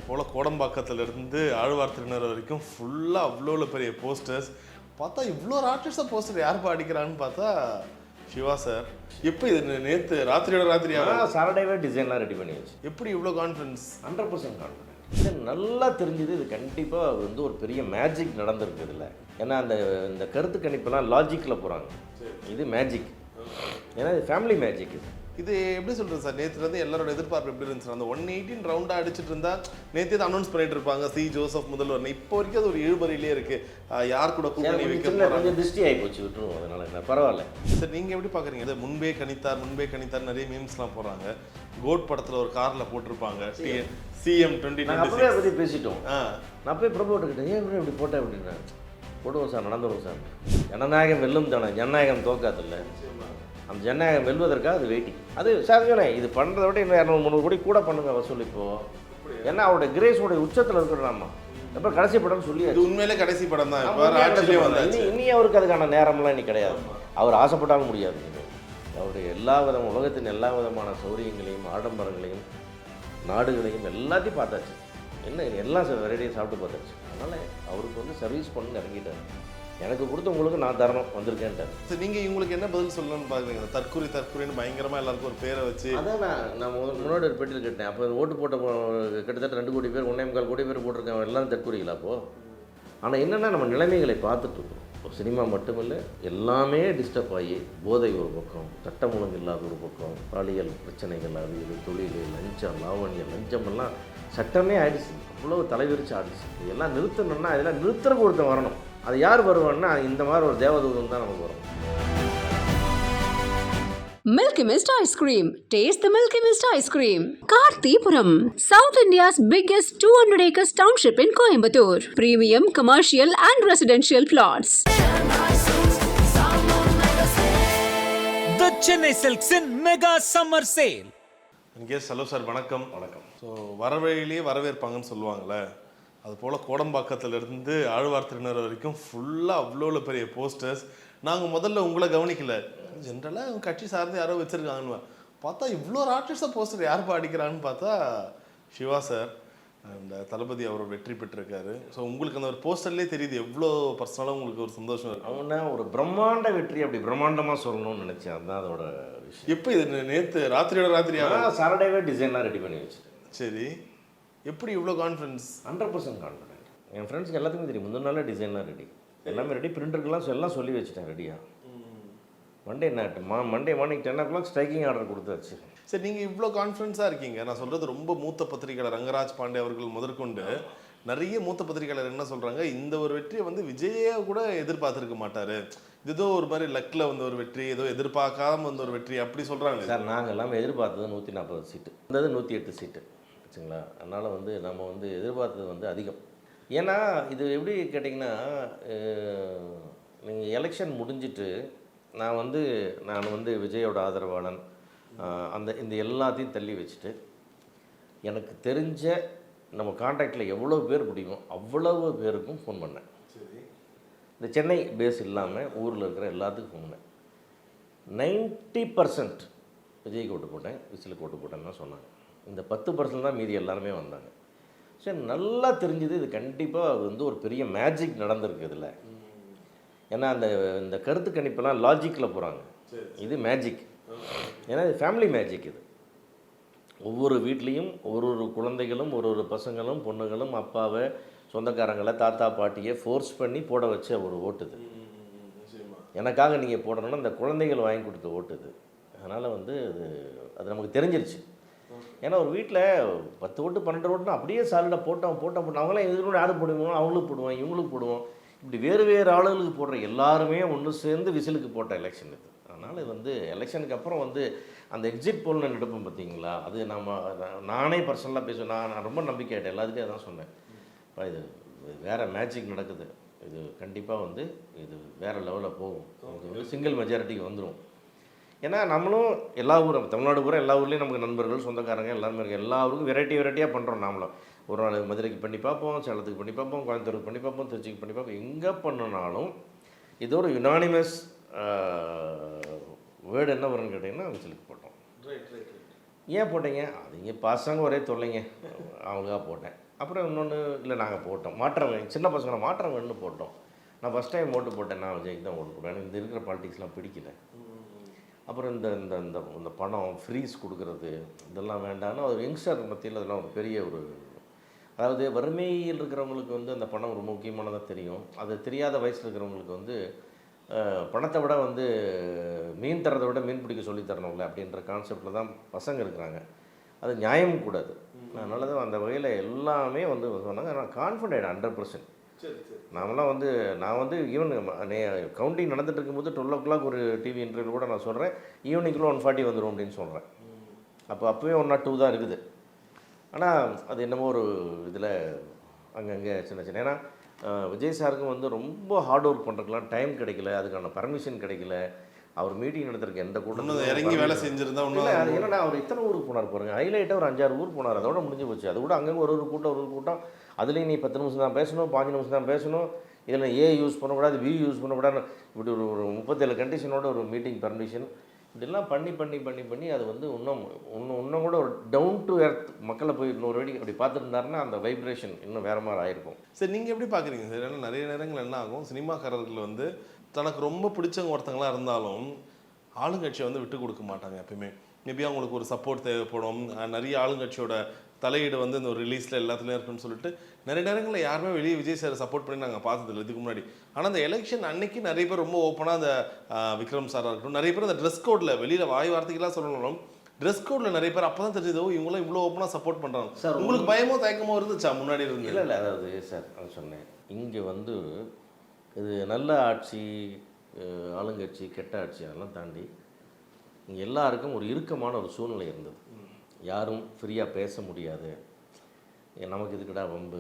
போல் கோடம்பாக்கத்துலேருந்து ஆழ்வார் திருநர் வரைக்கும் ஃபுல்லாக அவ்வளோ பெரிய போஸ்டர்ஸ் பார்த்தா இவ்வளோ ஆர்டிஸ்டாக போஸ்டர் யாருப்பா அடிக்கிறான்னு பார்த்தா சிவா சார். எப்போ இது நேற்று ராத்திரியோட ராத்திரியாக சாட்டர்டேவே டிசைன்லாம் ரெடி பண்ணி வச்சு எப்படி இவ்வளோ கான்ஃபிடன்ஸ்? 100% கான்ஃபிடன்ட். இது நல்லா தெரிஞ்சுது. இது கண்டிப்பாக வந்து ஒரு பெரிய மேஜிக் நடந்திருக்கு இதில். ஏன்னா இந்த கருத்து கணிப்பெல்லாம் லாஜிக்கில் போகிறாங்க, இது மேஜிக். ஏன்னா இது ஃபேமிலி மேஜிக். இது எப்படி சொல்கிறது சார், நேற்றுலேருந்து எல்லாரோட எதிர்பார்ப்பு எப்படி இருந்துச்சு? அந்த 118 ரவுண்டாக அடிச்சுட்டு இருந்தா நேற்று அனௌன்ஸ் பண்ணிட்டு இருப்பாங்க சி ஜோசப் முதல்வர். இப்போ வரைக்கும் அது ஒரு இழுபறியிலே இருக்குது. யார் கூட கூட்டணி வைக்க கொஞ்சம் திருஷ்டி ஆகி போச்சு, விட்டுருவோம். அதனால என்ன பரவாயில்ல சார். நீங்கள் எப்படி பார்க்குறீங்க? இது முன்பே கணித்தார் நிறைய மீம்ஸ்லாம் போடுறாங்க. கோட் படத்தில் ஒரு காரில் போட்டிருப்பாங்க சிஎம் 2026. அப்பவே பற்றி பேசிட்டோம். நான் போய் பிரபுக்கிட்ட ஏன் இப்படி போட்டேன் அப்படின்னா, போடுவோம் சார், நடந்துடும் சார். ஜனநாயகம் வெல்லும் தானே, ஜனநாயகம் தோக்காதில்லை. அந்த ஜனநாயகம் வெல்வதற்காக அது வெயிட்டிங். அது சார் இது பண்ணுறத விட இன்னும் 200-300 கோடி கூட பண்ணுங்க வசூல் இப்போது. ஏன்னா அவருடைய கிரேஸோடைய உச்சத்தில் இருக்கிறாமா. அப்புறம் கடைசி படம்னு சொல்லி உண்மையிலே கடைசி படம் தான். இனி அவருக்கு அதுக்கான நேரம்லாம் இன்னைக்கு கிடையாது. அவர் ஆசைப்பட்டாலும் முடியாது. அவருடைய எல்லா விதமான உலகத்தின் எல்லா விதமான சௌரியங்களையும் ஆடம்பரங்களையும் நாடுகளையும் எல்லாத்தையும் பார்த்தாச்சு. என்ன எல்லாம் வெரைட்டியும் சாப்பிட்டு பார்த்தாச்சு. அதனால் அவருக்கு வந்து சர்வீஸ் பண்ணு இறங்கிட்டார். எனக்கு கொடுத்து உங்களுக்கு நான் தரணும் வந்திருக்கேன்ட்டார். சரி, நீங்கள் இவங்களுக்கு என்ன பதில் சொல்லணும்னு பார்க்குறீங்க? தற்கொலைன்னு பயங்கரமாக எல்லாருக்கும் ஒரு பேரை வச்சு. அதான் நான் முன்னாடி ஒரு பெட்டியில் கேட்டேன். அப்போ ஓட்டு போட்ட கிட்டத்தட்ட 2 கோடி பேர் 1.25 கோடி பேர் போட்டிருக்காங்க. எல்லாம் தற்கொலைகளா அப்போது? ஆனால் என்னென்னா நம்ம நிலைமைகளை பார்த்துட்டு இருக்கோம். ஒரு சினிமா மட்டுமில்லை, எல்லாமே டிஸ்டர்ப் ஆகி போதை ஒரு பக்கம், சட்டம் ஒழுங்கு இல்லாத ஒரு பக்கம், பாலியல் பிரச்சனைகள், அது இது, தொழில், லஞ்சம், லஞ்சம் எல்லாம் சட்டமே ஆயிடுச்சு. அவ்வளோ தலைவிரிச்சு ஆயிடுச்சு. இதெல்லாம் நிறுத்தணும்னா இதெல்லாம் நிறுத்துறக்கு ஒருத்தன் வரணும். அது யார் வருவான்னா இந்த மாதிரி ஒரு தேவதூதன் தான் நமக்கு வரும். Milky Mist Ice Cream. Taste the Milky Mist Ice Cream. Karthipuram, South India's biggest 200 acres township in Coimbatore. Premium, commercial and residential plots. The Chennai Silks in Mega Summer Sale. Hello sir, வணக்கம். வணக்கம். So வரவழியிலேயே வரவேற்பாங்கன்னு சொல்லுவாங்கள்ல, அதுபோல் கோடம்பாக்கத்துலேருந்து ஆழ்வார் திருநர் வரைக்கும் ஃபுல்லாக அவ்வளோ பெரிய posters. நாங்கள் முதல்ல உங்களை கவனிக்கல, ஜென்ரலாக அவங்க கட்சி சார்ந்து யாரோ வச்சுருக்காங்கன்னு பார்த்தா இவ்வளோ ஆர்டிஸ்டாக போஸ்டர் யாருப்பா அடிக்கிறான்னு பார்த்தா சிவா சார் அண்ட் தளபதி அவர் வெற்றி பெற்றிருக்காரு. ஸோ உங்களுக்கு அந்த ஒரு போஸ்டர்லேயே தெரியுது எவ்வளோ பர்சனலாக உங்களுக்கு ஒரு சந்தோஷம் இருக்குது. அவனா ஒரு பிரம்மாண்ட வெற்றி, அப்படி பிரம்மாண்டமாக சொல்லணும்னு நினச்சேன். அதுதான் அதோட விஷயம். எப்போ இது நேற்று ராத்திரியோட ராத்திரியாக சாட்டர்டேவே டிசைன்லாம் ரெடி பண்ணி வச்சுட்டேன். சரி, எப்படி இவ்வளோ கான்ஃபிடன்ஸ்? 100% கான்ஃபிடென்ட். என் ஃப்ரெண்ட்ஸ்க்கு எல்லாத்துக்குமே தெரியும். முந்தின நாளே டிசைன்லாம் ரெடி, எல்லாமே ரெடி. பிரிண்டருக்கெல்லாம் எல்லாம் சொல்லி வச்சுட்டேன் ரெடியாக. Monday Monday morning 10 o'clock striking order கொடுத்தாச்சு. சரி, நீங்கள் இவ்வளோ கான்ஃபிடன்ஸாக இருக்கீங்க. நான் சொல்கிறது ரொம்ப மூத்த பத்திரிகையாளர் ரங்கராஜ் பாண்டே அவர்கள் முதற்கொண்டு நிறைய மூத்த பத்திரிகையாளர் என்ன சொல்கிறாங்க, இந்த ஒரு வெற்றியை வந்து விஜயே கூட எதிர்பார்த்துருக்க மாட்டார், ஏதோ ஒரு மாதிரி லக்கில் வந்து ஒரு வெற்றி, ஏதோ எதிர்பார்க்காம வந்து ஒரு வெற்றி அப்படி சொல்கிறாங்க. சார், நாங்கள் எல்லாமே எதிர்பார்த்தது 140 சீட்டு, இருந்தது 108 சீட்டு வச்சுங்களா. அதனால் வந்து நம்ம வந்து எதிர்பார்த்தது வந்து அதிகம். ஏன்னா இது எப்படி கேட்டிங்கன்னா, நீங்கள் எலெக்ஷன் முடிஞ்சிட்டு நான் வந்து விஜயோட ஆதரவாளன் இந்த எல்லாத்தையும் தள்ளி வச்சுட்டு எனக்கு தெரிஞ்ச நம்ம கான்டாக்டில் எவ்வளோ பேர் முடியுமோ அவ்வளவு பேருக்கும் ஃபோன் பண்ணேன். இந்த சென்னை பேஸ் இல்லாமல் ஊரில் இருக்கிற எல்லாத்துக்கும் ஃபோன் பண்ணேன். 90% விஜய்க்கு ஓட்டு போட்டேன், விசிலுக்கு ஓட்டு போட்டேன்னு தான் சொன்னாங்க. இந்த 10% தான் மீதி எல்லாருமே வந்தாங்க. சரி, நல்லா தெரிஞ்சுது. இது கண்டிப்பாக வந்து ஒரு பெரிய மேஜிக் நடந்திருக்கு இதில். ஏன்னா இந்த கருத்து கணிப்பெல்லாம் லாஜிக்கில் போகிறாங்க, இது மேஜிக். ஏன்னா இது ஃபேமிலி மேஜிக். இது ஒவ்வொரு வீட்லேயும் ஒரு குழந்தைகளும் ஒரு பசங்களும் பொண்ணுகளும் அப்பாவை, சொந்தக்காரங்களை, தாத்தா பாட்டியை ஃபோர்ஸ் பண்ணி போட வச்ச ஒரு ஓட்டுது. எனக்காக நீங்கள் போடணும்னா இந்த குழந்தைகள் வாங்கி கொடுத்த ஓட்டுது. அதனால் வந்து அது நமக்கு தெரிஞ்சிருச்சு. ஏன்னா ஒரு வீட்டில் 10 ஓட்டு 12 ஓட்டுனா அப்படியே சாலிடாக போட்டோம் அவங்களாம் எதுக்கு யாரும் போடுவோம், அவங்களுக்கு போடுவோம், இவங்களுக்கு போடுவோம், இப்படி வேறு ஆளுகளுக்கு போடுற எல்லாருமே ஒன்று சேர்ந்து விசிலுக்கு போட்ட எலெக்ஷன் இது. அதனால் இது வந்து எலெக்ஷனுக்கு அப்புறம் வந்து அந்த எக்ஸிட் போல்னு எடுப்போம் பார்த்தீங்களா, அது நானே பர்சனலாக பேசுவேன். நான் ரொம்ப நம்பிக்கை ஆகிட்டேன், எல்லாத்துக்கும் அதான் சொன்னேன். இது வேறு மேஜிக் நடக்குது. இது கண்டிப்பாக வந்து இது வேறு லெவலில் போகும். இது வந்து சிங்கிள் மெஜாரிட்டிக்கு வந்துடும். ஏன்னா நம்மளும் எல்லா ஊரும், தமிழ்நாடு பூரா எல்லா ஊர்லேயும் நமக்கு நண்பர்கள், சொந்தக்காரங்க எல்லாருமே இருக்குது. எல்லா ஊருக்கும் வெரைட்டியாக பண்ணுறோம். நாமளும் ஒரு நாள் மதுரைக்கு பண்ணி பார்ப்போம், சேலத்துக்கு பண்ணி பார்ப்போம், கோயம்புத்தூருக்கு பண்ணி பார்ப்போம், திருச்சிக்கு பண்ணி பார்ப்போம். எங்கே பண்ணினாலும் இது ஒரு யுனானிமஸ் வேர்டு என்ன வரும்னு கேட்டிங்கன்னா விசிலுக்கு போட்டோம். ஏன் போட்டீங்க? அது இங்கே பாசாங்க ஒரே தொல்லைங்க, அவங்களுக்காக போட்டேன். அப்புறம் இன்னொன்று இல்லை நாங்கள் போட்டோம் மாற்றம் சின்ன பசங்களை மாற்றம் வேணும்னு போட்டோம். நான் ஃபஸ்ட் டைம் ஓட்டு போட்டேன், நான் விஜய்க்கு தான் ஓட்டு போட்டேன். எனக்கு இந்த இருக்கிற பாலிடிக்ஸ்லாம் பிடிக்கல. அப்புறம் இந்த இந்த இந்த இந்த பணம் ஃப்ரீஸ் கொடுக்குறது இதெல்லாம் வேண்டாம்னு ஒரு யங்ஸ்டர் மத்தியில் அதெல்லாம் ஒரு பெரிய ஒரு, அதாவது வறுமையில் இருக்கிறவங்களுக்கு வந்து அந்த பணம் ஒரு முக்கியமானதாக தெரியும். அது தெரியாத வயசில் இருக்கிறவங்களுக்கு வந்து பணத்தை விட வந்து மீன் தரதை விட மீன் பிடிக்க சொல்லி தரணும்ல அப்படின்ற கான்செப்டில் தான் பசங்க இருக்கிறாங்க. அது நியாயம் கூடாது. அதனால தான் அந்த வகையில் எல்லாமே வந்து சொன்னாங்க. நான் கான்ஃபிடென்ட் 100%. நாமெல்லாம் வந்து நான் வந்து ஈவன் கவுண்டிங் நடந்துட்டு இருக்கும்போது 12 o'clock ஒரு டிவி இன்டர்வியூ கூட நான் சொல்கிறேன், ஈவினிங்குள்ளே 140 வந்துடும் அப்படின்னு சொல்கிறேன். அப்போவே 102 தான் இருக்குது. ஆனால் அது என்னமோ ஒரு இதில் அங்கங்கே சின்ன சின்ன, ஏன்னா விஜய் சாருக்கும் வந்து ரொம்ப ஹார்ட் ஒர்க் பண்ணுறதுக்கெலாம் டைம் கிடைக்கல, அதுக்கான பர்மிஷன் கிடைக்கல. அவர் மீட்டிங் நடத்துறதுக்கு எந்த கூட்டம் இறங்கி வேலை செஞ்சுருந்தா இல்லை. அது என்னன்னா அவர் இத்தனை ஊருக்கு போனார் பாருங்க, ஹைலைட்டாக ஒரு 5-6 ஊர் போனார், அதோட முடிஞ்சு போச்சு. அது கூட அங்கங்கே ஒரு கூட்டம் அதுலேயும் நீ 10 நிமிஷம் தான் பேசணும், 5 நிமிஷம் தான் பேசணும், இதில் ஏ யூஸ் பண்ணக்கூடாது, வி யூஸ் பண்ணக்கூடாது, இப்படி ஒரு 37 கண்டிஷனோட ஒரு மீட்டிங் பர்மிஷன் இப்படிலாம் பண்ணி அது வந்து இன்னும் கூட ஒரு டவுன் டு எர்த் மக்களை போய் இன்னொரு வாட்டி அப்படி பார்த்துருந்தாருன்னா அந்த வைப்ரேஷன் இன்னும் வேறு மாதிரி ஆயிருக்கும். சரி, நீங்கள் எப்படி பார்க்குறீங்க சார்? ஏன்னா நிறைய நேரங்கள் என்ன ஆகும், சினிமாக்காரர்கள் வந்து தனக்கு ரொம்ப பிடிச்சவங்க ஒருத்தங்களாக இருந்தாலும் ஆளுங்கட்சியை வந்து விட்டு கொடுக்க மாட்டாங்க எப்பயுமே. மேபி அவங்களுக்கு ஒரு சப்போர்ட் தேவைப்படும், நிறைய ஆளுங்கட்சியோட தலையீடு வந்து இந்த ஒரு ரிலீஸில் எல்லாத்துலேயும் இருக்குன்னு சொல்லிட்டு நிறைய நேரங்களில் யாருமே வெளியே விஜய் சாரை சப்போர்ட் பண்ணி நாங்கள் பார்த்ததில்ல இதுக்கு முன்னாடி. ஆனால் அந்த எலெக்ஷன் அன்னைக்கு நிறைய பேர் ரொம்ப ஓப்பனாக அந்த விக்ரம் சாராக இருக்கட்டும், நிறைய பேர் அந்த ட்ரெஸ் கோடில் வெளியில் வாய் வார்த்தைக்கெல்லாம் சொல்லணும், ட்ரெஸ் கோடில் நிறைய பேர் அப்போ தான் தெரிஞ்சதோ இவங்களாம் இவ்வளோ ஓப்பனாக சப்போர்ட் பண்ணுறாங்க சார். உங்களுக்கு பயமோ தயக்கமோ இருந்துச்சா முன்னாடி இருந்து? இல்லை, அதாவது சார் நான் சொன்னேன், இங்கே வந்து இது நல்ல ஆட்சி, ஆளுங்கட்சி, கெட்ட ஆட்சி அதெல்லாம் தாண்டி இங்கே எல்லாருக்கும் ஒரு இறுக்கமான ஒரு சூழ்நிலை இருந்தது. யாரும் ஃப்ரீயாக பேச முடியாது. நமக்கு இதுக்கிட்ட வம்பு,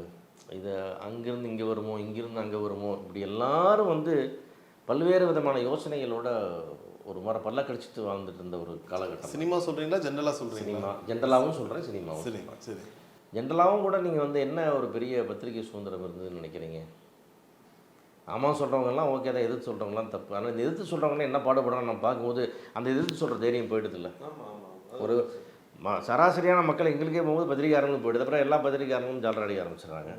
இது அங்கேருந்து இங்கே வருமோ, இங்கேருந்து அங்கே வருமோ, இப்படி எல்லாரும் வந்து பல்வேறு விதமான யோசனைகளோட ஒரு முறை பல்ல கழிச்சிட்டு வாழ்ந்துட்டு இருந்த ஒரு காலகட்டம். சினிமா சொல்கிறீங்களா ஜென்ரலாக சொல்கிறீங்களா? சினிமா ஜென்ரலாகவும் சொல்கிறேன், சினிமாவும். சரி, ஜென்ரலாகவும் கூட நீங்கள் வந்து என்ன ஒரு பெரிய பத்திரிகை சுதந்திரம் இருந்ததுன்னு நினைக்கிறீங்க? ஆமாம் சொல்கிறவங்கலாம் ஓகே தான், எதிர்த்து சொல்கிறவங்களாம் தப்பு. ஆனால் இந்த எதிர்த்து சொல்கிறவங்களாம் என்ன பாடுபடுறாங்க நம்ம பார்க்கும்போது அந்த எதிர்த்து சொல்கிற தைரியம் போயிடுதில்ல. ஒரு சராசரியான மக்கள் எங்களுக்கே போகும்போது பத்திரிகையாரங்களும் போயிடுது, அப்புறம் எல்லா பத்திரிகையாரங்களும் ஜாலராடிக்க ஆரம்பிச்சிடுறாங்க.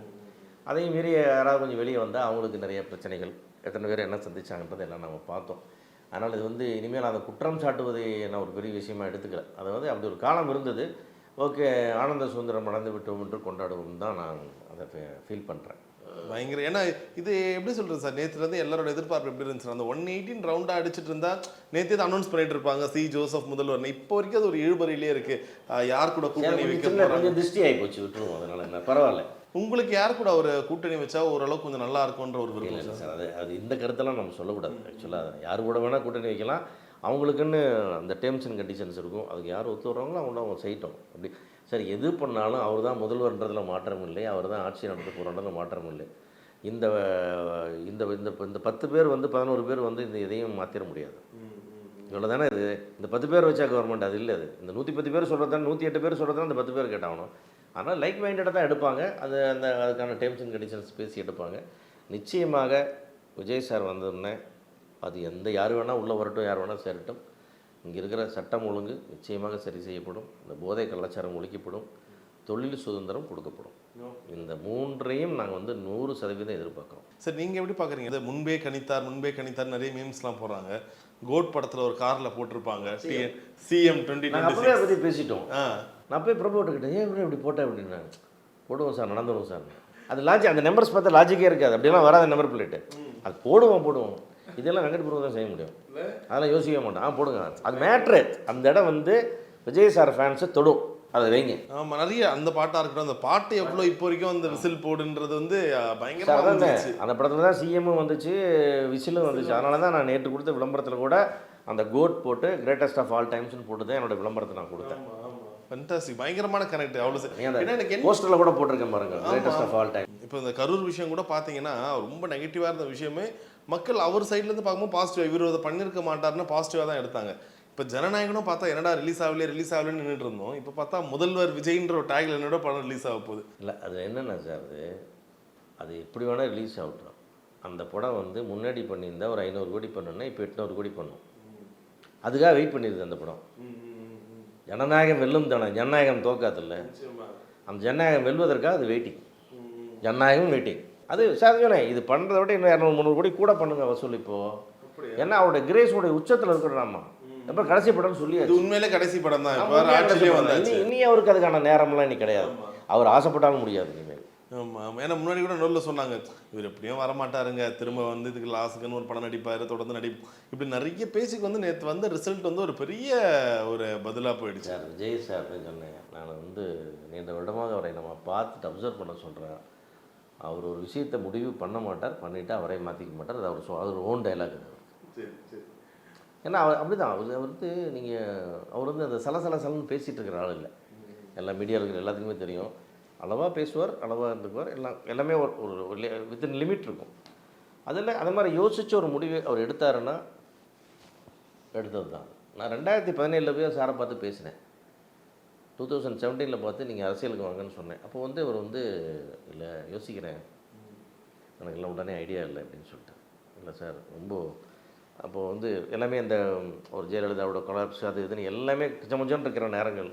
அதையும் மீறி யாராவது கொஞ்சம் வெளியே வந்தால் அவங்களுக்கு நிறைய பிரச்சனைகள், எத்தனை பேர் என்ன சந்திச்சாங்கன்றதை எல்லாம் நம்ம பார்த்தோம். அதனால் இது வந்து இனிமேல் அதை குற்றம் சாட்டுவதை நான் ஒரு பெரிய விஷயமாக எடுத்துக்கல. அது வந்து அப்படி ஒரு காலம் இருந்தது, ஓகே ஆனந்த சுதந்திரம் நடந்து விட்டோம் என்று கொண்டாடுவோம் தான் நான் அதை ஃபீல் பண்ணுறேன். பயங்கர. ஏன்னா இது எப்படி சொல்கிறது சார், நேற்றுலேருந்து எல்லாரோட எதிர்பார்ப்பு எப்படி இருந்துச்சு, அந்த 118 ரவுண்டாக அடிச்சுட்டு இருந்தா நேற்று தான் அனௌன்ஸ் பண்ணிட்டு இருப்பாங்க சி ஜோசப் முதல்வர். இப்போ வரைக்கும் அது ஒரு இழுபறியிலே இருக்குது. யார் கூட கூட்டணி வைக்க கொஞ்சம் திருஷ்டி ஆகி போச்சு, விட்டுருவோம். அதனால் என்ன பரவாயில்ல. உங்களுக்கு யார் கூட ஒரு கூட்டணி வச்சா ஓரளவுக்கு கொஞ்சம் நல்லா இருக்கும்ன்ற ஒரு விருப்பம் இல்லை சார். அது இந்த கருத்தெல்லாம் நம்ம சொல்லக்கூடாது. ஆக்சுவலாக யார் கூட வேணால் கூட்டணி வைக்கலாம், அவங்களுக்குன்னு அந்த டேர்ம்ஸ் அண்ட் கண்டிஷன்ஸ் இருக்கும். அதுக்கு யார் ஒத்து வர்றாங்களோ அவங்க செய்யட்டும். அப்படி சரி, எது பண்ணாலும் அவர் தான் முதல்வர்ன்றதுல மாற்றம் இல்லை, அவர் தான் ஆட்சி நடத்த போகிறன்றதுல மாற்றம் இல்லை. இந்த இந்த இந்த 10 பேர் வந்து 11 பேர் வந்து இந்த இதையும் மாற்றிட முடியாது. இவ்வளோ தானே இது. இந்த 10 பேர் வச்சா கவர்மெண்ட் அது இல்லை. அது இந்த 110 பேர் சொல்கிறது 108 பேர் சொல்கிறது அந்த 10 பேர் கேட்டாகணும். ஆனால் லைக் மைண்டடாக தான் எடுப்பாங்க. அதுக்கான டேர்ம்ஸ் அண்ட் கண்டிஷன்ஸ் பேசி எடுப்பாங்க. நிச்சயமாக விஜய் சார் வந்தோடனே அது யார் வேணால் உள்ளே வரட்டும், யார் வேணால் சேரட்டும், இங்கே இருக்கிற சட்டம் ஒழுங்கு நிச்சயமாக சரி செய்யப்படும், இந்த போதை கலாச்சாரம் ஒழிக்கப்படும், தொழில் சுதந்திரம் கொடுக்கப்படும். இந்த 3ஐயும் நாங்கள் வந்து 100% எதிர்பார்க்குறோம். சரி, நீங்கள் எப்படி பார்க்குறீங்க? இது முன்பே கணித்தார் நிறைய மீம்ஸ்லாம் போடுறாங்க. கோட் படத்தில் ஒரு காரில் போட்டிருப்பாங்க சிஎம் 2026 பற்றி பேசிட்டோம். நான் போய் பிரபுக்கிட்ட ஏன் இப்படி போட்டேன் அப்படின்னா, போடுவோம் சார், நடந்துடும் சார். அது லாஜிக், அந்த நம்பர்ஸ் பார்த்தா லாஜிக்கே இருக்காது. அப்படிலாம் வராத நம்பர் பிளேட்டு. அது போடுவோம். இதெல்லாம் வெங்கட் பிரபு தான் செய்ய முடியும். அதெல்லாம் யோசிக்க மாட்டோம். போடுங்க. அது மேட்ரு. அந்த இடம் வந்து விஜய் சார் ஃபேன்ஸை தொடும், அதை வைங்க. ஆமாம், நிறைய அந்த பாட்டாக இருக்கட்டும், அந்த பாட்டு எவ்வளோ இப்போ வரைக்கும் அந்த விசில் போடுன்றது வந்து பயங்கரமாக இருந்துச்சு. அந்த படத்தில் தான் சிஎம்மும் வந்துச்சு, விசிலும் வந்துச்சு. அதனால தான் நான் நேற்று கொடுத்த விளம்பரத்தில் கூட அந்த கோட் போட்டு கிரேட்டஸ்ட் ஆஃப் ஆல் டைம்ஸ்னு போட்டு தான் என்னோட விளம்பரத்தை நான் கொடுத்தேன். ஃபண்டாஸ்டிக், பயங்கரமான கனெக்ட். அவ்வளோ போஸ்டரில் கூட போட்டிருக்கேன் பாருங்க, கிரேட்டஸ்ட் ஆஃப் ஆல் டைம். இப்போ இந்த கரூர் விஷயம் கூட பார்த்தீங்கன்னா ரொம்ப நெகட்டிவாக இருந்த விஷயமே மக்கள் அவர் சைட்லேருந்து பார்க்கும்போது பாசிட்டிவாக, இவர் அதை பண்ணியிருக்க மாட்டாருன்னு பாசிட்டிவாக தான் எடுத்தாங்க. இப்போ ஜனநாயகனும் பார்த்தா என்னடா ரிலீஸ் ஆகலன்னு நின்றுட்டு இருந்தோம். இப்போ பார்த்தா முதல்வர் விஜய்ன்ற ஒரு டேக்ல என்னோட படம் ரிலீஸ் ஆக போகுது. இல்லை, அது என்னென்ன சார், அது எப்படி வேணால் ரிலீஸ் ஆகட்டும். அந்த படம் வந்து முன்னாடி பண்ணியிருந்தால் ஒரு 500 கோடி பண்ணணும்னா இப்போ 800 கோடி பண்ணும். அதுக்காக வெயிட் பண்ணிடுது அந்த படம். ஜனநாயகம் வெல்லும் தானே, ஜனநாயகம் தோக்காதில்ல. அந்த ஜனநாயகம் வெல்வதற்காக அது வெயிட்டிங். ஜனநாயகம் வெயிட்டிங். அது சார் சொன்னேன், இது பண்ணுறத விட இன்னும் 200-300 கோடி கூட பண்ணுங்க வசூல் இப்போது. ஏன்னா அவருடைய கிரேஸோடைய உச்சத்தில் இருக்கிறாமா. அப்புறம் கடைசி படம்னு சொல்லி இது உண்மையிலே கடைசி படம் தான். இப்போ ஆட்சியிலே வந்தாச்சு. இனி அவருக்கு அதுக்கான நேரம்லாம் இனி கிடையாது. அவர் ஆசைப்பட்டாலும் முடியாது இனிமேல். ஆமாம், ஏன்னா முன்னாடி கூட நூலில் சொன்னாங்க, இவர் எப்படியும் வரமாட்டாருங்க, திரும்ப வந்து இதுக்கு லாஸுக்குன்னு ஒரு படம் நடிப்பார், தொடர்ந்து இப்படி நிறைய பேசிக்கு வந்து நேற்று வந்து ரிசல்ட் வந்து ஒரு பெரிய ஒரு பதிலாக போயிடுச்சு. சார் விஜய் சார் சொன்னேன், நான் வந்து நீண்ட வருடமாக அவரை நம்ம பார்த்துட்டு அப்சர்வ் பண்ண சொல்கிறேன். அவர் ஒரு விஷயத்தை முடிவு பண்ண மாட்டார், பண்ணிவிட்டு அவரை மாற்றிக்க மாட்டார். அது அவர் ஓன் டைலாக். சரி சரி. ஏன்னா அவர் அப்படி தான். அவர் வந்து அவர் வந்து அந்த சலசலன்னு பேசிகிட்டு இருக்கிற ஆள் இல்லை. எல்லா மீடியா இருக்கிற எல்லாத்துக்குமே தெரியும். அளவாக பேசுவார், அளவாக இருந்துக்குவார். எல்லாமே ஒரு வித்தின் லிமிட் இருக்கும். அதில் அது மாதிரி யோசித்த ஒரு முடிவு அவர் எடுத்தாருன்னா எடுத்தது தான். நான் 2017 போய் சாரை பார்த்து பேசினேன். 2017 பார்த்து நீங்கள் அரசியலுக்கு வாங்கன்னு சொன்னேன். அப்போ வந்து அவர் வந்து இல்லை யோசிக்கிறேன், எனக்கெல்லாம் உடனே ஐடியா இல்லை அப்படின்னு சொல்லிட்டேன். இல்லை சார் ரொம்ப அப்போது வந்து எல்லாமே இந்த ஒரு ஜெயலலிதாவோட கொலாப்ஸ் அது இதுன்னு எல்லாமே கொஞ்சம் இருக்கிற நேரங்கள்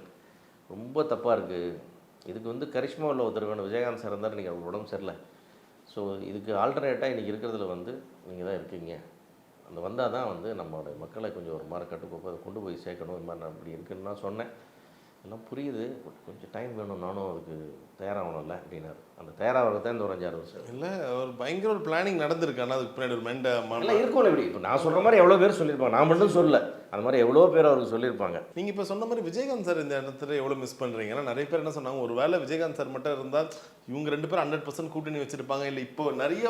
ரொம்ப தப்பாக இருக்குது. இதுக்கு வந்து கரிஷ்மா உள்ள ஒருத்தர் வேணும். விஜயகாந்த் சார் இருந்தார், நீங்கள் அவர் உடம்பு சரியில்லை. ஸோ இதுக்கு ஆல்டர்னேட்டாக இன்றைக்கி இருக்கிறதுல வந்து நீங்கள் தான் இருக்கீங்க. அந்த வந்தால் தான் வந்து நம்மளோட மக்களை கொஞ்சம் ஒரு மாதிரி கட்டுக்கோப்பை கொண்டு போய் சேர்க்கணும். இந்த மாதிரி நான் அப்படி இருக்குன்னு நான் சொன்னேன். எல்லாம் புரியுது, கொஞ்சம் டைம் வேணும், நானும் அதுக்கு தயாராகணும்ல அப்படின்னாரு. அந்த தயாராகிறது தான் இந்த ஒரு 5-6 வருஷம். இல்லை ஒரு பயங்கர ஒரு பிளானிங் நடந்திருக்கு. ஆனால் அதுக்கு பின்னாடி ஒரு எல்லாம் இருக்கும்ல. இப்படி இப்போ நான் சொல்கிற மாதிரி எவ்வளோ பேர் சொல்லியிருப்பாங்க, நான் மட்டும் சொல்லல, அந்த மாதிரி எவ்வளோ பேர் அவருக்கு சொல்லியிருப்பாங்க. நீங்கள் இப்போ சொன்ன மாதிரி விஜயகாந்த் சார் இந்த இடத்துல எவ்வளோ மிஸ் பண்ணுறீங்க? ஏன்னா நிறைய பேர் என்ன சொன்னாங்க, ஒரு வேளை விஜயகாந்த் சார் மட்டும் இருந்தால் இவங்க 2 பேரும் 100% கூட்டணி வச்சுருப்பாங்க. இல்லை இப்போ நிறைய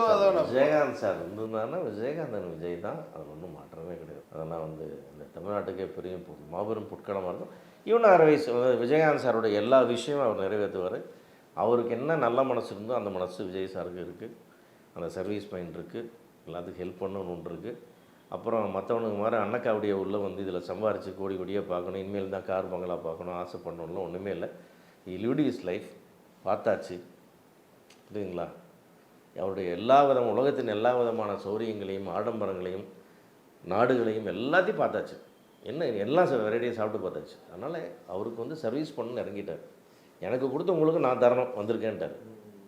விஜயகாந்த் சார் இருந்திருந்தாருன்னா விஜயகாந்தன் விஜய் தான், அது ஒன்றும் மாற்றமே கிடையாது. அதெல்லாம் வந்து இந்த தமிழ்நாட்டுக்கே பெரிய மாபெரும் புட்களமாக இருக்கும். ஈவன் அதர்வைஸ் விஜயகாந்த் சாரோட எல்லா விஷயமும் அவர் நிறைவேற்றுவார். அவருக்கு என்ன நல்ல மனசு இருந்தோ அந்த மனசு விஜய் சாருக்கு இருக்குது. அந்த சர்வீஸ் மைண்ட் இருக்குது, எல்லாத்துக்கும் ஹெல்ப் பண்ணணும்னு ஒன்று இருக்குது. அப்புறம் மற்றவனுக்கு மாதிரி அன்னக்காவடியை உள்ளே வந்து இதில் சம்பாரித்து கோடி கோடியாக பார்க்கணும், இனிமேல் தான் கார் பங்களா பார்க்கணும் ஆசை பண்ணணும்லாம் ஒன்றுமே இல்லை. லிவ்ட் இஸ் லைஃப், பார்த்தாச்சு புரியுதுங்களா. அவருடைய எல்லா உலகத்தின் எல்லா விதமான சௌரியங்களையும் ஆடம்பரங்களையும் நாடுகளையும் எல்லாத்தையும் பார்த்தாச்சு. எல்லாம் வெரைட்டியாக சாப்பிட்டு பார்த்தாச்சு. அதனால் அவருக்கு வந்து சர்வீஸ் பண்ணணும்னு இறங்கிட்டார். எனக்கு கொடுத்த உங்களுக்கு நான் தரணும் வந்திருக்கேன்ட்டார்.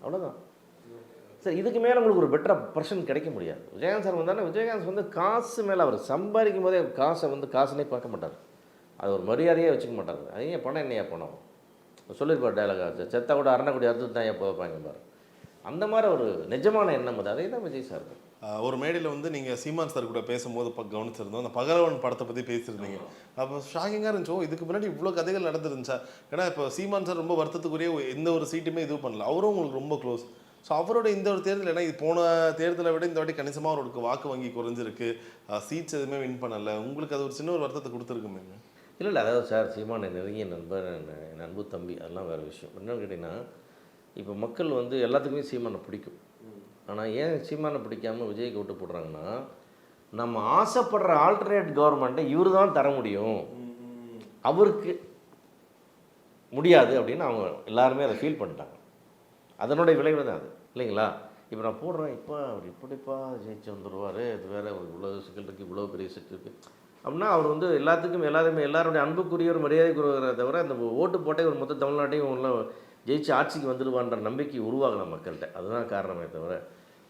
அவ்வளோதான் சார். இதுக்கு மேலே உங்களுக்கு ஒரு பெட்டர் பர்சன் கிடைக்க முடியாது. விஜயகாந்த் சார் வந்தாலும் விஜயகாந்த் வந்து காசு மேலே அவர் சம்பாதிக்கும் போதே காசை வந்து காசுனே பார்க்க மாட்டார். அது ஒரு மரியாதையே வச்சுக்க மாட்டார். அது ஏன் பணம் என்னையா பணம் சொல்லியிருப்பார் டைலாக், செத்தா கூட அரணக்குடி அறுத்து தான் எப்போ வைப்பாங்க பாரு. அந்த மாதிரி ஒரு நிஜமான எண்ணம் அது. அதே தான் விஜய் சார். ஒரு மேடையில் வந்து நீங்கள் சீமான் சார் கூட பேசும்போது கவனிச்சிருந்தோம், அந்த பகலவன் படத்தை பற்றி பேசியிருந்தீங்க. அப்போ ஷாக்கிங்காக இருந்துச்சோ, இதுக்கு முன்னாடி இவ்வளோ கதைகள் நடந்துருந்துச்சா? ஏன்னா இப்போ சீமான் சார் ரொம்ப வருத்தத்துக்குரிய எந்த ஒரு சீட்டுமே இது பண்ணல, அவரும் உங்களுக்கு ரொம்ப க்ளோஸ். ஸோ அவரோட இந்த ஒரு தேர்தல், ஏன்னா இது போன தேர்தலை விட இந்த வாட்டி கணிசமாக அவருக்கு வாக்கு வங்கி குறைஞ்சிருக்கு, சீட்ஸ் எதுவுமே வின் பண்ணலை, உங்களுக்கு அது ஒரு சின்ன ஒரு வருத்தத்தை கொடுத்துருக்குமே? இல்லை அதாவது சார் சீமான் நெருங்கிய நண்பர், என் அன்பு தம்பி, அதெல்லாம் வேறு விஷயம். என்னென்னு கேட்டிங்கன்னா, இப்போ மக்கள் வந்து எல்லாத்துக்குமே சீமானை பிடிக்கும். ஆனால் ஏன் சீமானை பிடிக்காமல் விஜய்க்கு ஓட்டு போடுறாங்கன்னா, நம்ம ஆசைப்படுற ஆல்டர்னேட் கவர்மெண்ட்டை இவர் தான் தர முடியும், அவருக்கு முடியாது அப்படின்னு அவங்க எல்லாருமே அதை ஃபீல் பண்ணிட்டாங்க. அதனுடைய விளைவு தான் அது இல்லைங்களா. இப்போ நான் போடுறேன், இப்போ அவர் இப்படிப்பா ஜெயிச்சு வந்துடுவார், இது வேறு இவ்வளோ சிக்கல் இருக்குது, இவ்வளோ பெரிய சிக்கல் இருக்குது அப்படின்னா அவர் வந்து எல்லாருடைய அன்புக்குரியவர் மரியாதைக்குரியவரை தவிர அந்த ஓட்டு போட்டே ஒரு மொத்த தமிழ்நாட்டையும் உள்ள ஜெயிச்சு ஆட்சிக்கு வந்துடுவான்ற நம்பிக்கை உருவாகலாம் மக்கள்கிட்ட. அதுதான் காரணமே தவிர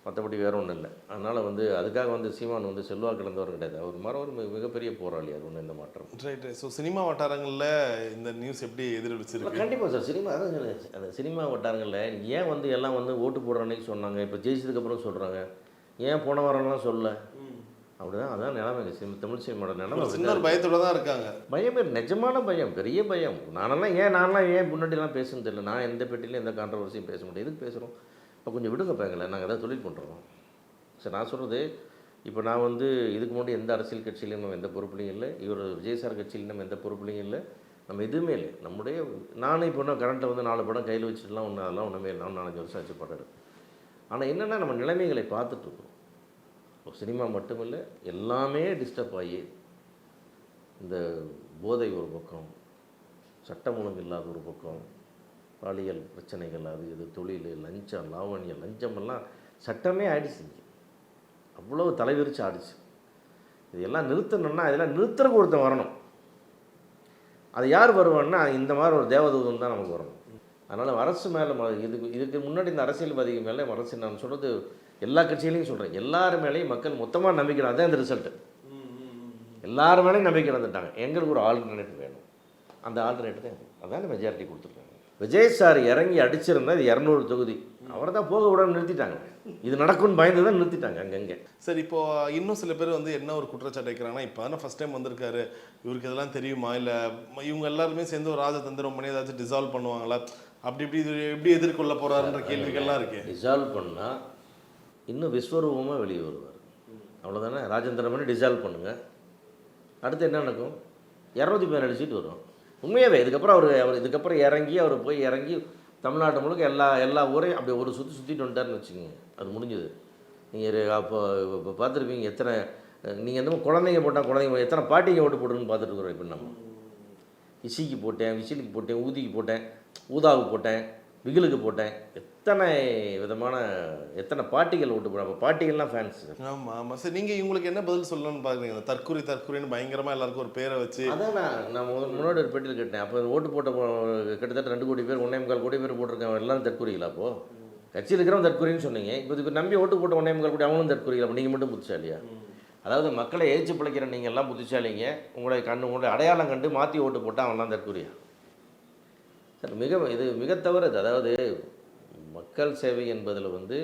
மற்றபடி வேறு ஒன்றும் இல்லை. அதனால் வந்து அதுக்காக வந்து சீமான் வந்து செல்வாக்கு இழந்தவர் கிடையாது. அவர் மாதிரி ஒரு மிகப்பெரிய போராளி. அது ஒன்று இந்த மாற்றம். ரைட். ஸோ சினிமா வட்டாரங்களில் இந்த நியூஸ் எப்படி எதிரொலிச்சிருக்கு? கண்டிப்பாக சார். சினிமா அதான் அந்த சினிமா வட்டாரங்களில் ஏன் வந்து எல்லாம் வந்து ஓட்டு போடுற அன்னைக்கு சொன்னாங்க, இப்போ ஜெயிச்சதுக்கப்புறம் சொல்கிறாங்க, ஏன் போன வாரம்லாம் சொல்ல? அப்படிதான் அதான் நிலைமை. தமிழ் சினிமாவோட நிலைமை இன்னொரு பயத்தோடு தான் இருக்காங்க. பயமே நிஜமான பயம், பெரிய பயம். நானெல்லாம் ஏன் முன்னாடிலாம் பேசுன்னு தெரியல. நான் எந்த பெட்டிலையும் எந்த கான்ட்ரவர்சியும் பேச முடியாது. எதுக்கு பேசுகிறோம்? இப்போ கொஞ்சம் விடுங்க பாங்களே, நாங்கள் எதாவது தொழில் பண்ணுறோம். சரி, நான் சொல்கிறது இப்போ நான் வந்து இதுக்கு முன்னாடி எந்த அரசியல் கட்சியிலையும் நம்ம எந்த பொறுப்புலையும் இல்லை, இவர் விஜய் சார் கட்சியிலும் நம்ம எந்த பொறுப்புலையும் இல்லை, நம்ம எதுவுமே இல்லை. நம்முடைய நானே இப்போ இன்னும் கரண்ட்டை வந்து 4 படம் கையில் வச்சுட்டுலாம் அதெல்லாம் ஒன்றுமே இல்லை. 4-5 வருஷம் ஆச்சு படம். ஆனால் என்னென்னா நம்ம நிலைமைகளை பார்த்துட்ருக்கோம். ஒரு சினிமா மட்டும் இல்லை, எல்லாமே டிஸ்டர்ப் ஆகி இந்த போதை ஒரு பக்கம், சட்டம் ஒழுங்கு இல்லாத ஒரு பக்கம், பாலியல் பிரச்சனைகள், அது இது தொழில், லஞ்சம், லாவணியம், லஞ்சமெல்லாம் சட்டமே ஆயிடுச்சு. அவ்வளோ தலைவிரிச்சு ஆடிச்சு. இதெல்லாம் நிறுத்தணும்னா இதெல்லாம் நிறுத்துறதுக்கு ஒருத்தன் வரணும். அது யார் வருவான்னா இந்த மாதிரி ஒரு தேவதூதன் தான் நமக்கு வரணும். அதனால் அரசு மேலே இதுக்கு முன்னாடி இந்த அரசியல்வாதிகள் மேலே அரசு, நான் சொல்கிறது எல்லா கட்சிகளையும் சொல்கிறேன், எல்லார் மேலேயும் மக்கள் மொத்தமாக நம்பிக்கை, அதான் இந்த ரிசல்ட்டு. எல்லார் மேலேயும் நம்பிக்கை இழந்துட்டாங்க. எங்களுக்கு ஒரு ஆல்டர்னேட்டிவ் வேணும், அந்த ஆல்டர்னேட்டிவ் தான் அதான் மெஜாரிட்டி கொடுத்துருக்காங்க. விஜய் சார் இறங்கி அடிச்சிருந்தா இது 200 தொகுதி, அவரை தான் போக விட நிறுத்திட்டாங்க. இது நடக்கும்னு பயந்து தான் நிறுத்திட்டாங்க அங்கங்கே. சார் இப்போ இன்னும் சில பேர் வந்து என்ன ஒரு குற்றச்சாட்டு வைக்கிறாங்கன்னா, இப்போ தானே ஃபஸ்ட் டைம் வந்திருக்காரு, இவருக்கு இதெல்லாம் தெரியுமா, இல்லை இவங்க எல்லாருமே சேர்ந்து ஒரு ராஜதந்திரம் பண்ணி ஏதாச்சும் டிசால்வ் பண்ணுவாங்களா, அப்படி இப்படி இது எப்படி எதிர்கொள்ள போகிறாருன்ற கேள்விகள்லாம் இருக்கு. டிசால்வ் பண்ணால் இன்னும் விஸ்வரூபமாக வெளியே வருவார், அவ்வளோதானே. ராஜேந்திரன் பண்ணி டிசால்வ் பண்ணுங்கள், அடுத்து என்ன நடக்கும்? 217 சீட்டு வரும் உண்மையாகவே. இதுக்கப்புறம் அவர் போய் இறங்கி தமிழ்நாட்டு முழுக்க எல்லா ஊரையும் அப்படி ஒரு சுற்றிட்டு வந்துட்டார்னு வச்சுக்கோங்க, அது முடிஞ்சது. நீங்கள் அப்போ இப்போ பார்த்துருப்பீங்க எத்தனை, நீங்கள் எந்த குழந்தைங்க போட்டால் எத்தனை பாட்டிங்க ஓட்டு போட்டுன்னு பார்த்துட்டு இருக்கிறோம். இப்போ நம்ம இசிக்கு போட்டேன், விசிலுக்கு போட்டேன், ஊதிக்கு போட்டேன், ஊதாவுக்கு போட்டேன், விகிலுக்கு போட்டேன், எத்தனை பாட்டிகள் ஓட்டு போடுறாங்க. அப்போ பாட்டிகள்லாம் ஃபேன்ஸ். ஆமாம் ஆமாம் சார். நீங்கள் இவங்களுக்கு என்ன பதில் சொல்லணும்னு பார்க்குறீங்க? தற்கொலைன்னு பயங்கரமாக எல்லாருக்கும் ஒரு பேரை வச்சு. அதான் நான் முன்னாடி ஒரு பேட்டியில் கேட்டேன். அப்போ ஓட்டு போட்ட கிட்டத்தட்ட 2 கோடி பேர், 1.25 கோடி பேர் போட்டிருக்காங்க, எல்லாம் தற்கொலைகளா? அப்போது கட்சியில் இருக்கிறவங்க தற்கொலைன்னு சொன்னீங்க, இப்போ இதுக்கு நம்பி ஓட்டு போட்ட 1.25 கோடி அவங்களும் தற்கொலைகளா? அப்போ நீங்கள் மட்டும் புத்திசாலியா? அதாவது மக்களை ஏச்சு பிழைக்கிற நீங்கள் எல்லாம் புத்திசாலிங்க, உங்களுடைய அடையாளம் கண்டு மாற்றி ஓட்டு போட்டால் அவன்லாம் தற்கொலையா? சார் இது மிக தவறுது. அதாவது மக்கள் சேவை என்பதில் வந்து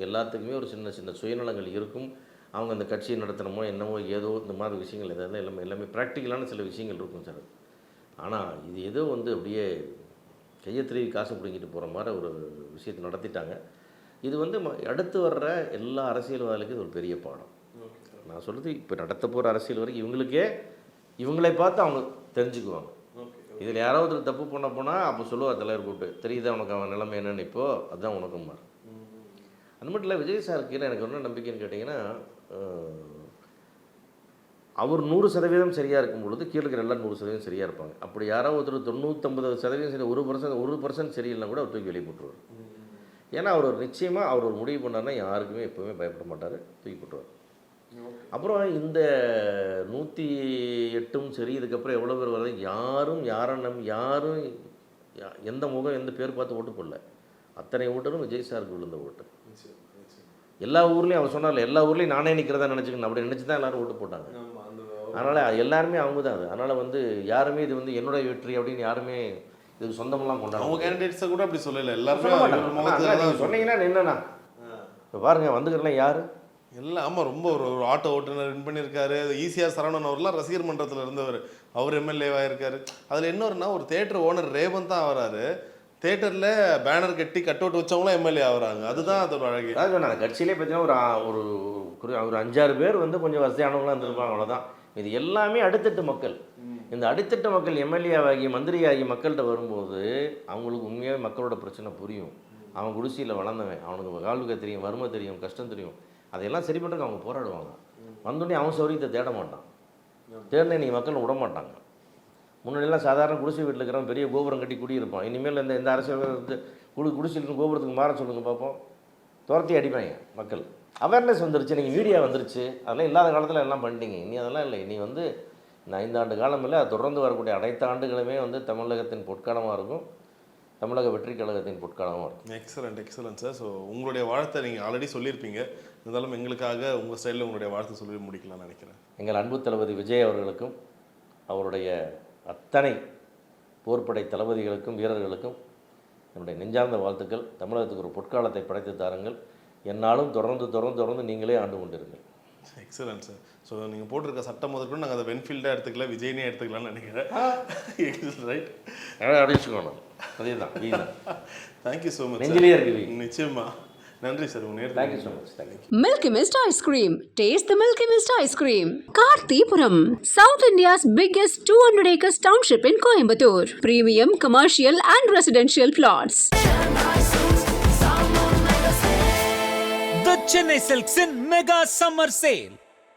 எல்லாத்துக்குமே ஒரு சின்ன சின்ன சுயநலங்கள் இருக்கும். அவங்க அந்த கட்சியை நடத்தணுமோ என்னமோ ஏதோ இந்த மாதிரி விஷயங்கள் எதாவது எல்லாமே ப்ராக்டிக்கலான சில விஷயங்கள் இருக்கும் சார். ஆனால் இது ஏதோ வந்து அப்படியே கையை திருவி காசு பிடிங்கிட்டு போகிற மாதிரி ஒரு விஷயத்தை நடத்திட்டாங்க. இது வந்து அடுத்து வர்ற எல்லா அரசியல்வாதிகளுக்கும் இது ஒரு பெரிய பாடம். நான் சொல்கிறது இப்போ நடத்த போகிற அரசியல் வரைக்கும் இவங்களை பார்த்து அவங்க தெரிஞ்சுக்குவாங்க. இதில் யாராவது தப்பு பண்ண போனால் அப்போ சொல்லுவார் தலைவர் கூப்பிட்டு, தெரியுதா உனக்கு அவன் நிலைமை என்னன்னு, இப்போது அதுதான் உனக்கும் மாறு. அது மட்டும் இல்லை, விஜய் சாருக்கு எனக்கு என்ன நம்பிக்கைன்னு கேட்டிங்கன்னா, அவர் 100% சரியாக இருக்கும் பொழுது கீழே இருக்கிற எல்லாம் 100% சரியாக இருப்பாங்க. அப்படி யாராவது ஒருத்தர் 99% சரி, 1% சரியில்லைனா கூட அவர் தூக்கி வெளியே போட்டுருவார். ஏன்னா அவர் நிச்சயமாக அவர் ஒரு முடிவு பண்ணார்னா யாருக்குமே எப்போவுமே பயப்பட மாட்டார், தூக்கி போட்டுருவார். அப்புறம் இந்த 108ம் சரி, இதுக்கப்புறம் எவ்வளோ பேர் வருது, யாரும் எந்த முகம் எந்த பேர் பார்த்து ஓட்டு போடல. அத்தனை ஓட்டரும் விஜய் சாருக்கு விழுந்த ஓட்டு. எல்லா ஊர்லேயும் அவர் சொன்னார்ல, எல்லா ஊர்லேயும் நானே நிற்கிறதா நினச்சிக்கணும், அப்படி நினச்சி தான் எல்லோரும் ஓட்டு போட்டாங்க. அதனால் எல்லாருமே அவங்க தான். அது அதனால் வந்து யாருமே இது வந்து என்னுடைய வெற்றி அப்படின்னு யாருமே இதுக்கு சொந்தமெல்லாம் கொண்டாடுறாங்க. அவங்க கேண்டிடேட்ஸை கூட அப்படி சொல்லலை, எல்லாருமே சொன்னீங்கன்னா என்னன்னா இப்போ பாருங்கள் வந்துக்கிறலாம் யார் எல்லாம். ஆமாம், ரொம்ப ஒரு ஆட்டோ ஓட்டுநர் வின் பண்ணியிருக்காரு. ஈஸியாக சரவணன் அவர்லாம் ரசிகர் மன்றத்தில் இருந்தவர், அவர் எம்எல்ஏவாக இருக்கார். அதில் இன்னொருனா ஒரு தேட்டர் ஓனர் ரேவந்த் தான் ஆகிறாரு. தேட்டரில் பேனர் கட்டி கட் அவுட் வச்சவங்களாம் எம்எல்ஏ ஆகிறாங்க. அதுதான் அதோட அழகு. அதான் சொன்னாங்க, கட்சியிலே பார்த்தீங்கன்னா ஒரு 5-6 பேர் வந்து கொஞ்சம் வசதியானவங்களாம் இருந்திருப்பாங்க, அவ்வளோதான். இது எல்லாமே அடித்தட்டு மக்கள். இந்த அடித்தட்டு மக்கள் எம்எல்ஏவாகி மந்திரியாகி மக்கள்கிட்ட வரும்போது அவங்களுக்கு உண்மையாகவே மக்களோட பிரச்சனை புரியும். அவன் குடிசையில் வளர்ந்தவன், அவனுக்கு வாழ்க்கை தெரியும், வறுமை தெரியும், கஷ்டம் தெரியும். அதையெல்லாம் சரி பண்ணுறதுக்கு அவங்க போராடுவாங்க. வந்தோடனே அவன் சௌரியத்தை தேட மாட்டான், தேடினே நீங்கள் மக்கள் விட மாட்டாங்க. முன்னாடியெல்லாம் சாதாரண குடிசை வீட்டில் இருக்கிறவன் பெரிய கோபுரம் கட்டி குடியிருப்பான். இனிமேல் இந்த அரசியல் குடிசையில் கோபுரத்துக்கு மாற சொல்லுங்கள் பார்ப்போம், துரத்தி அடிப்பாங்க மக்கள். அவேர்னஸ் வந்துருச்சு, நீங்கள் மீடியா வந்துருச்சு, அதெல்லாம் இல்லாத காலத்தில் எல்லாம் பண்ணிட்டீங்க. இனி அதெல்லாம் இல்லை. இனி வந்து இந்த 5 ஆண்டு காலம் இல்லை, அது தொடர்ந்து வரக்கூடிய அனைத்து ஆண்டுகளுமே வந்து தமிழகத்தின் பொற்காலமாக இருக்கும், தமிழக வெற்றி கழகத்தின் பொற்காலமாக இருக்கும். Excellent sir. ஸோ உங்களுடைய வாழ்த்தை நீங்கள் ஆல்ரெடி சொல்லியிருப்பீங்க, இருந்தாலும் எங்களுக்காக உங்கள் ஸ்டைலில் உங்களுடைய வாழ்த்தை சொல்லி முடிக்கலாம்னு நினைக்கிறேன். எங்கள் அன்பு தளபதி விஜய் அவர்களுக்கும் அவருடைய அத்தனை போர்ப்படை தளபதிகளுக்கும் வீரர்களுக்கும் என்னுடைய நெஞ்சார்ந்த வாழ்த்துக்கள். தமிழகத்துக்கு ஒரு பொற்காலத்தை படைத்து தாருங்கள். என்னாலும் தொடர்ந்து நீங்களே ஆண்டு கொண்டிருங்கள். Excellent sir. ஸோ நீங்கள் போட்டிருக்க சட்டம் முதற்கொண்டு நாங்கள் அதை வென்ஃபீல்டாக எடுத்துக்கல, விஜய்னே எடுத்துக்கலாம்னு நினைக்கிறேன். ரைட், அடிச்சுக்கணும். அதே தான். Thank you so much. நெஞ்சிலே இருக்கு. நிச்சயமா. நன்றி sir. Thank you so much. Milky Mist Ice Cream. Taste the Milky Mist Ice Cream. Karthipuram, South India's biggest 200-acre township in Coimbatore. Premium commercial and residential plots. The Chennai Silks in Mega Summer Sale.